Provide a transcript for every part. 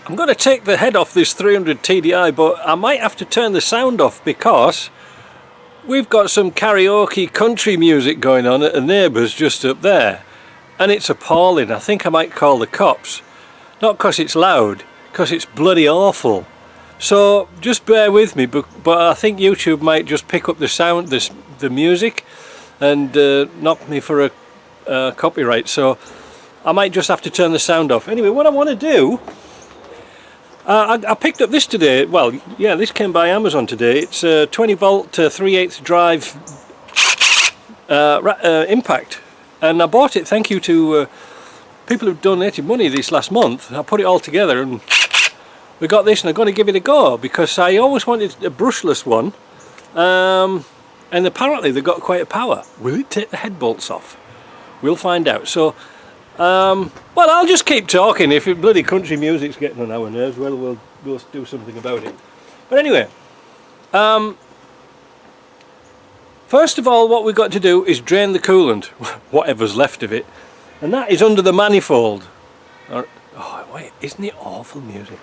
I'm going to take the head off this 300 TDI, but I might have to turn the sound off because we've got some karaoke country music going on at the neighbours just up there, and it's appalling. I think I might call the cops. Not because it's loud, because it's bloody awful. So just bear with me, but I think YouTube might just pick up the sound, the music, and knock me for a copyright. So I might just have to turn the sound off. Anyway, what I want to do, I picked up this today. Well, yeah, this came by Amazon today. It's a 20 volt 3/8 drive impact, and I bought it thank you to people who've donated money this last month. I put it all together and we got this, and I'm going to give it a go because I always wanted a brushless one, and apparently they got quite a power. Will it take the head bolts off? We'll find out. So well, I'll just keep talking. If bloody country music's getting on our nerves, well, we'll do something about it. But anyway, first of all, what we've got to do is drain the coolant, whatever's left of it, and that is under the manifold. Oh wait, isn't it awful music?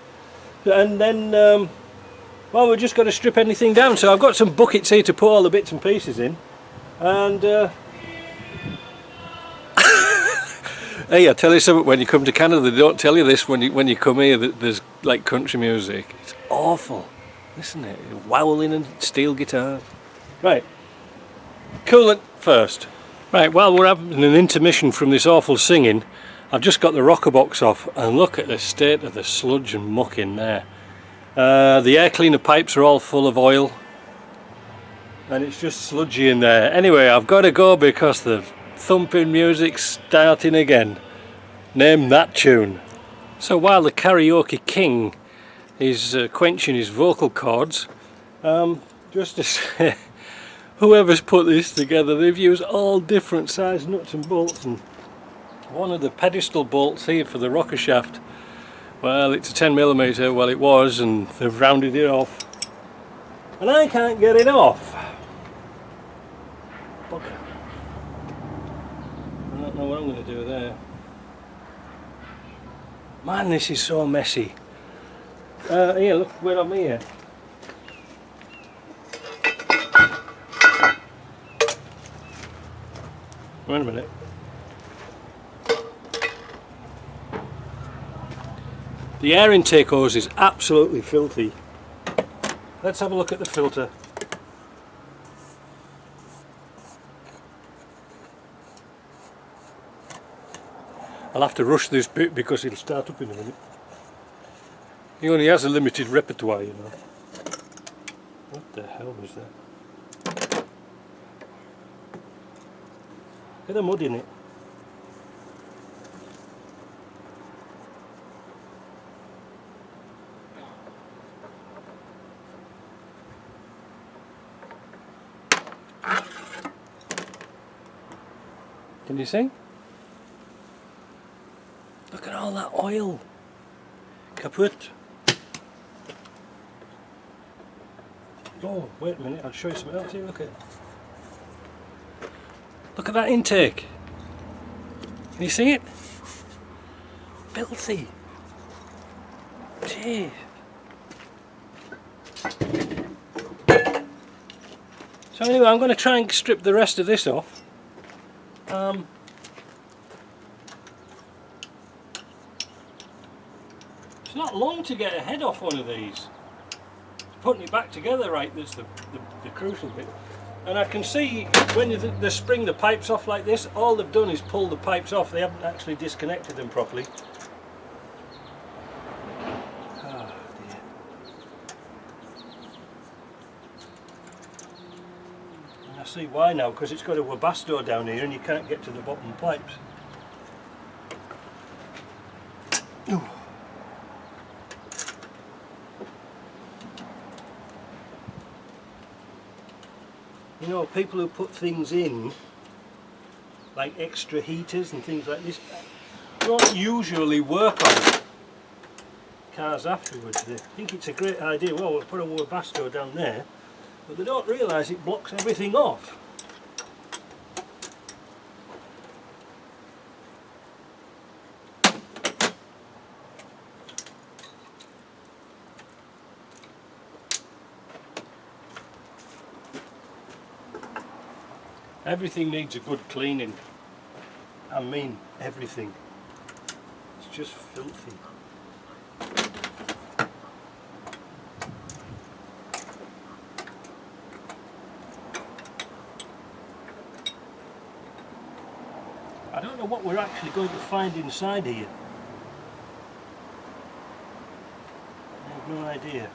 And then, well, we're just going to strip anything down. So I've got some buckets here to put all the bits and pieces in, and hey, I tell you something, when you come to Canada they don't tell you this when you come here, that there's like country music. It's awful, isn't it? Wowling and steel guitars. Right, coolant first. Right, while we're having an intermission from this awful singing, I've just got the rocker box off, and look at the state of the sludge and muck in there. The air cleaner pipes are all full of oil and it's just sludgy in there. Anyway, I've got to go because the thumping music's starting again. Name that tune. So while the karaoke king is quenching his vocal cords, just to say, whoever's put this together, they've used all different size nuts and bolts, and one of the pedestal bolts here for the rocker shaft, well, it's a 10mm, well it was, and they've rounded it off and I can't get it off. Bugger. I don't know what I'm going to do there. Man, this is so messy. Here, look where I'm here. Wait a minute. The air intake hose is absolutely filthy. Let's have a look at the filter. I'll have to rush this bit because it'll start up in a minute. He only has a limited repertoire, you know. What the hell was that? Look at the mud in it. Can you see? Look at all that oil. Kaput. Oh, wait a minute, I'll show you something else here. Look at that intake. Can you see it? Filthy. Jeez. So anyway, I'm going to try and strip the rest of this off. It's not long to get a head off one of these. Putting it back together right, that's the crucial bit. And I can see when they spring the pipes off like this, all they've done is pull the pipes off. They haven't actually disconnected them properly. Oh dear. And I see why now, because it's got a Webasto down here and you can't get to the bottom pipes. Ooh. You know, people who put things in, like extra heaters and things like this, don't usually work on cars afterwards. They think it's a great idea, well, we'll put a Webasto down there, but they don't realise it blocks everything off. Everything needs a good cleaning. I mean everything. It's just filthy. I don't know what we're actually going to find inside here. I have no idea.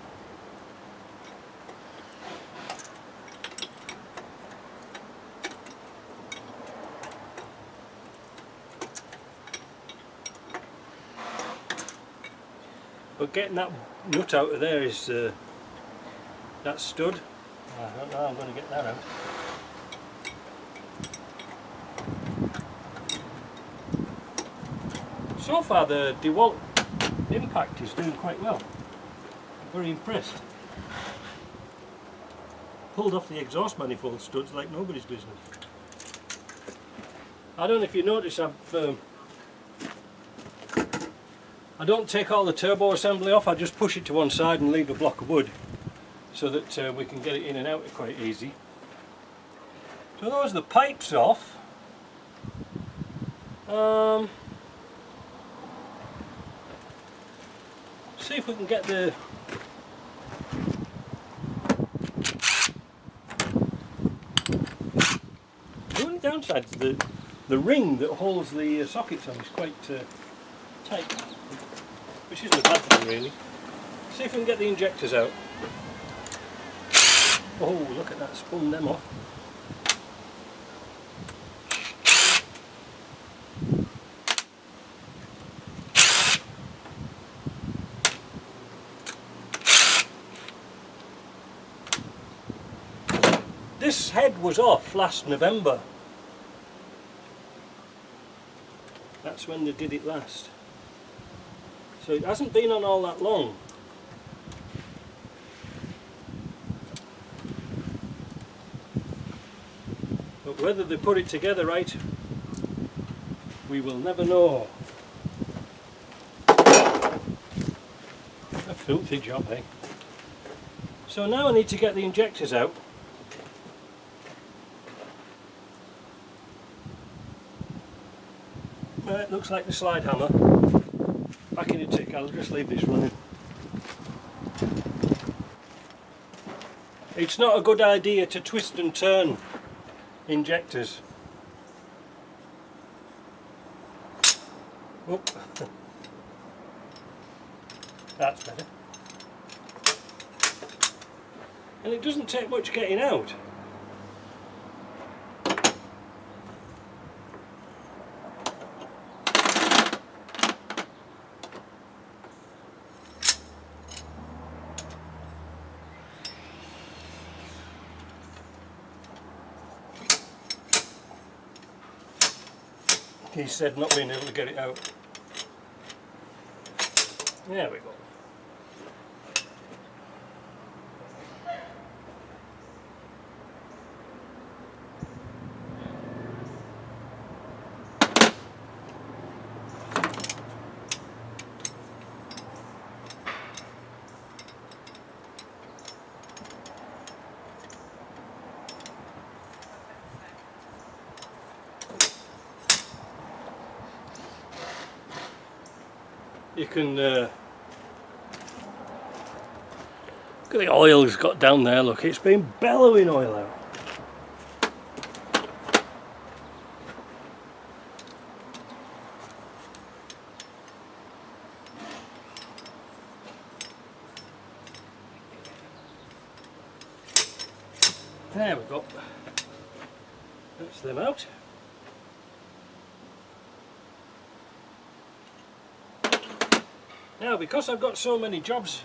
But getting that nut out of there is that stud. I don't know how I'm going to get that out. So far the DeWalt Impact is doing quite well. I'm very impressed. Pulled off the exhaust manifold studs like nobody's business. I don't know if you notice, I don't take all the turbo assembly off, I just push it to one side and leave a block of wood so that we can get it in and out quite easy. So those are the pipes off. See if we can get the only downside is the ring that holds the sockets on is quite tight, which isn't a bad thing really. See if we can get the injectors out. Oh, look at that, spun them off. This head was off last November. That's when they did it last. So it hasn't been on all that long. But whether they put it together right, we will never know. A filthy job, eh? So now I need to get the injectors out. It looks like the slide hammer. Back in a tick, I'll just leave this running. It's not a good idea to twist and turn injectors. Oh. That's better. And it doesn't take much getting out. He said not being able to get it out. There we go. You can look at the oil it's got down there, look, it's been bellowing oil out. There we go. That's them out. Now, because I've got so many jobs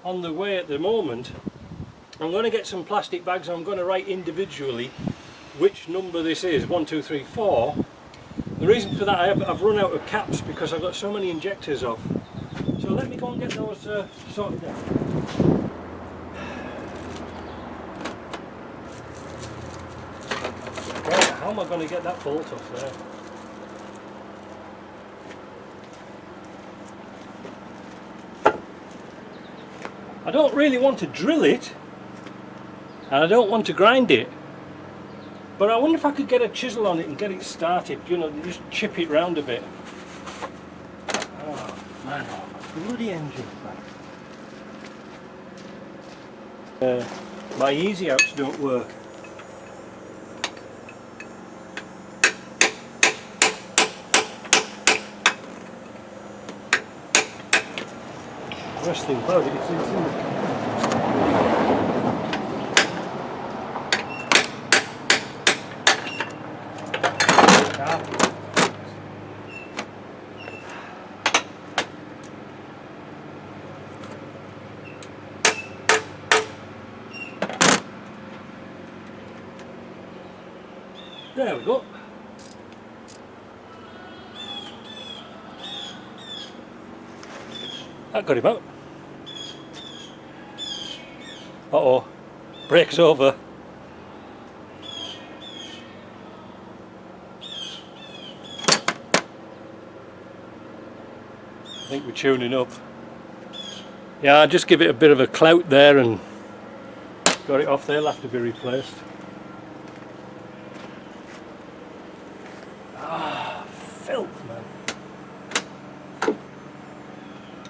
on the way at the moment, I'm going to get some plastic bags. I'm going to write individually which number this is, 1, 2, 3, 4. The reason for that, I've run out of caps because I've got so many injectors off. So let me go and get those sorted out. Right, how am I going to get that bolt off there? I don't really want to drill it, and I don't want to grind it. But I wonder if I could get a chisel on it and get it started, you know, just chip it round a bit. Oh man, bloody engine. My easy outs don't work. Worst thing about it is it's in the... There we go. That got him out. Uh-oh, brake's over. I think we're tuning up. Yeah, I'll just give it a bit of a clout there and got it off. They'll have to be replaced. Filth, man.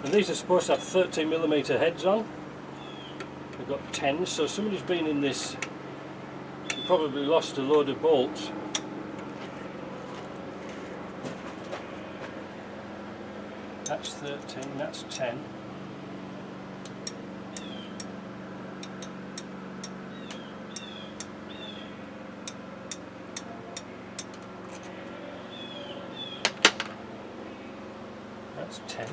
And these are supposed to have 30mm heads on. We've got 10, so somebody's been in this, probably lost a load of bolts. That's 13, that's 10. That's 10.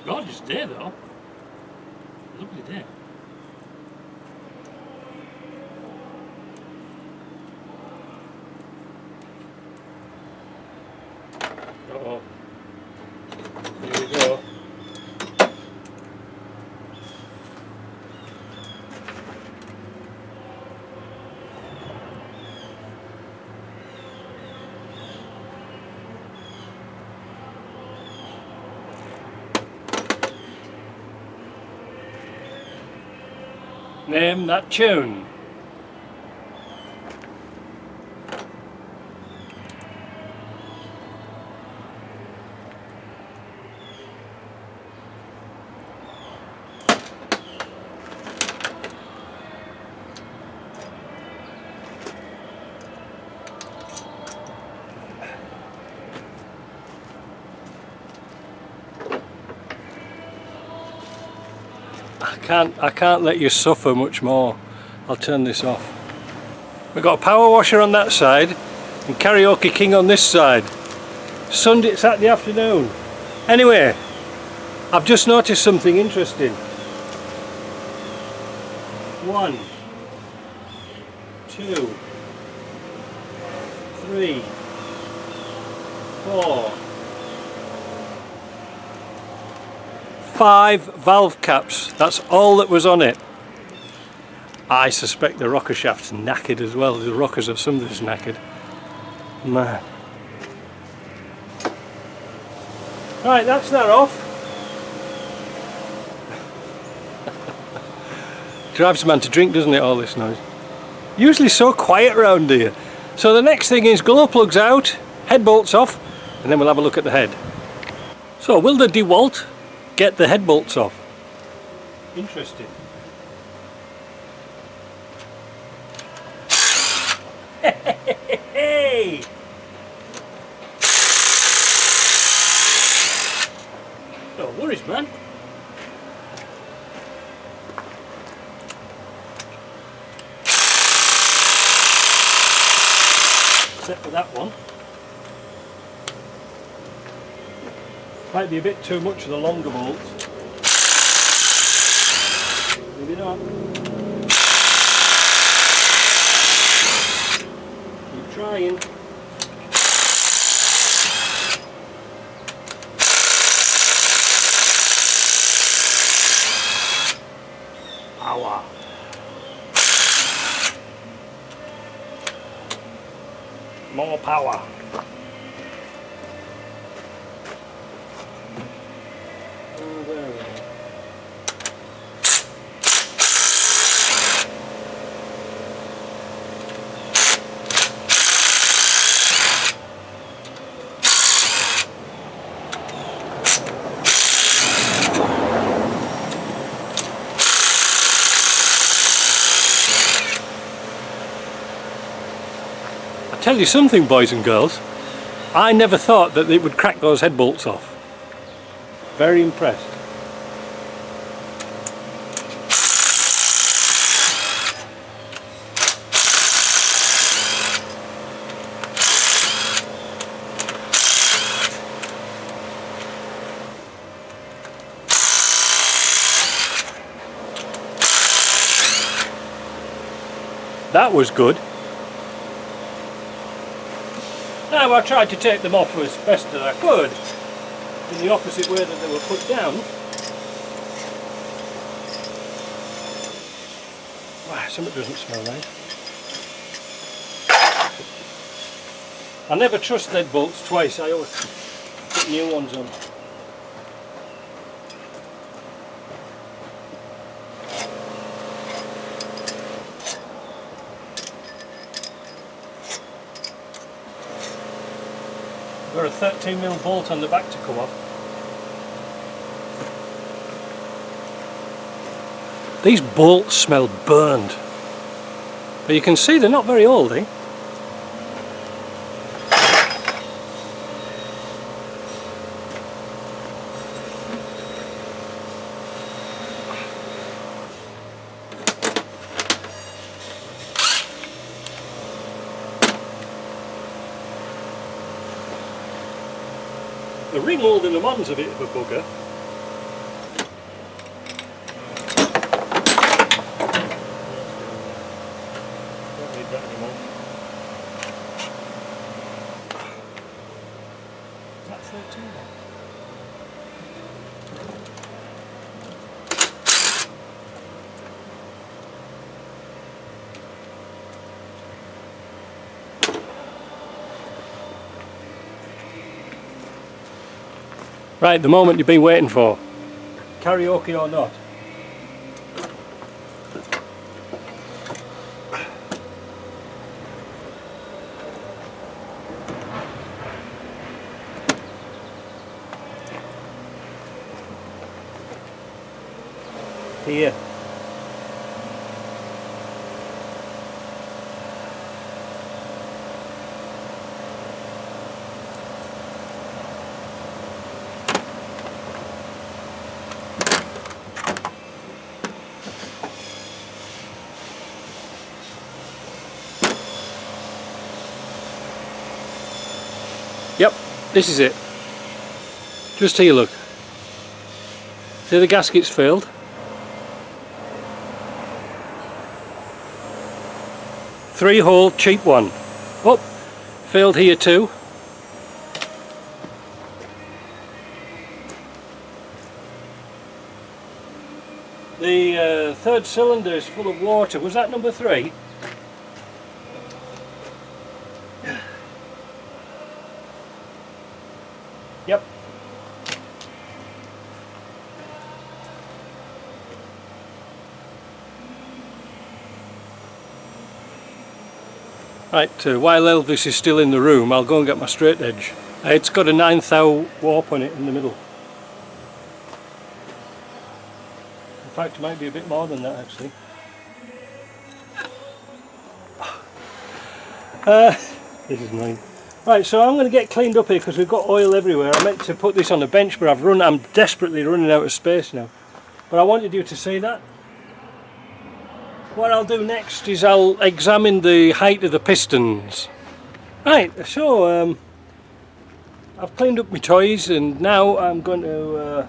Gorgeous day though. Lovely day. Uh-oh. Here we go. Name that tune. I can't let you suffer much more. I'll turn this off. We've got a power washer on that side and Karaoke King on this side. Sunday, Saturday afternoon. Anyway, I've just noticed something interesting. 1, 2, 3, 4, 5 valve caps. That's all that was on it. I suspect the rocker shaft's knackered as well. The rockers of some of this knackered. Man. Right, that's that off. Drives a man to drink, doesn't it, all this noise? Usually so quiet around here. So the next thing is glow plugs out, head bolts off, and then we'll have a look at the head. So will the DeWalt get the head bolts off? Interesting. Hey! No worries, man. Set for that one. Might be a bit too much of the longer bolts. holding on. Keep trying. Power. More power. Oh, there we go. I'll tell you something, boys and girls, I never thought that it would crack those head bolts off. Very impressed. That was good. Now I tried to take them off as best as I could in the opposite way that they were put down. Wow, something doesn't smell right. I never trust lead bolts twice, I always put new ones on. Got a 13mm bolt on the back to come off. These bolts smell burned, but you can see they're not very old, eh? The ring holding them on's a bit of a bugger. Don't need that anymore. Is that 13 then? Right, the moment you've been waiting for. Karaoke or not. Here. Yep, this is it. Just here, look. See the gasket's filled. Three-hole cheap one. Oh, filled here too. The third cylinder is full of water. Was that number 3? Yep. Right, while Elvis is still in the room, I'll go and get my straight edge. It's got a 9th thou warp on it in the middle. In fact, it might be a bit more than that actually. This is mine. Right, so I'm going to get cleaned up here because we've got oil everywhere. I meant to put this on the bench, but I'm desperately running out of space now. But I wanted you to see that. What I'll do next is I'll examine the height of the pistons. Right, so I've cleaned up my toys and now I'm going to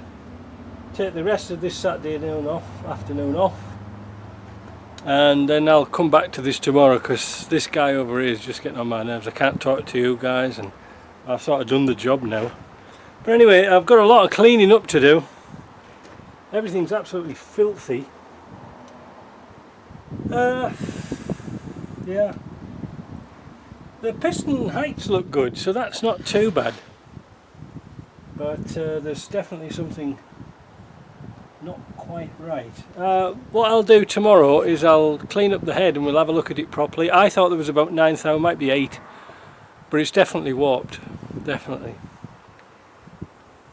take the rest of this Saturday afternoon off and then I'll come back to this tomorrow, because this guy over here is just getting on my nerves. I can't talk to you guys, and I've sort of done the job now. But anyway, I've got a lot of cleaning up to do. Everything's absolutely filthy. Yeah. The piston heights look good, so that's not too bad. But there's definitely something not quite right. What I'll do tomorrow is I'll clean up the head and we'll have a look at it properly. I thought there was about 9,000, might be 8, but it's definitely warped, definitely.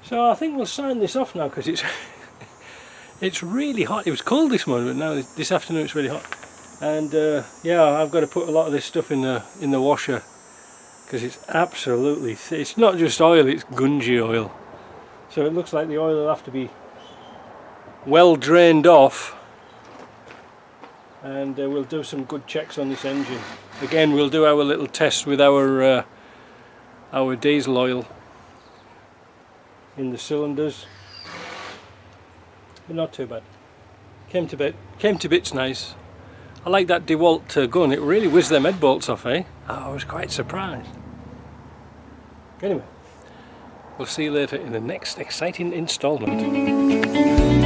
So I think we'll sign this off now, because it's it's really hot. It was cold this morning, but now this afternoon it's really hot. And yeah, I've got to put a lot of this stuff in the washer, because it's absolutely it's not just oil, it's gungy oil. So it looks like the oil will have to be well drained off, and we'll do some good checks on this engine. Again, we'll do our little test with our diesel oil in the cylinders, but not too bad. Came to bits nice. I like that DeWalt gun. It really whizzed them head bolts off, eh? Oh, I was quite surprised. Anyway, we'll see you later in the next exciting installment.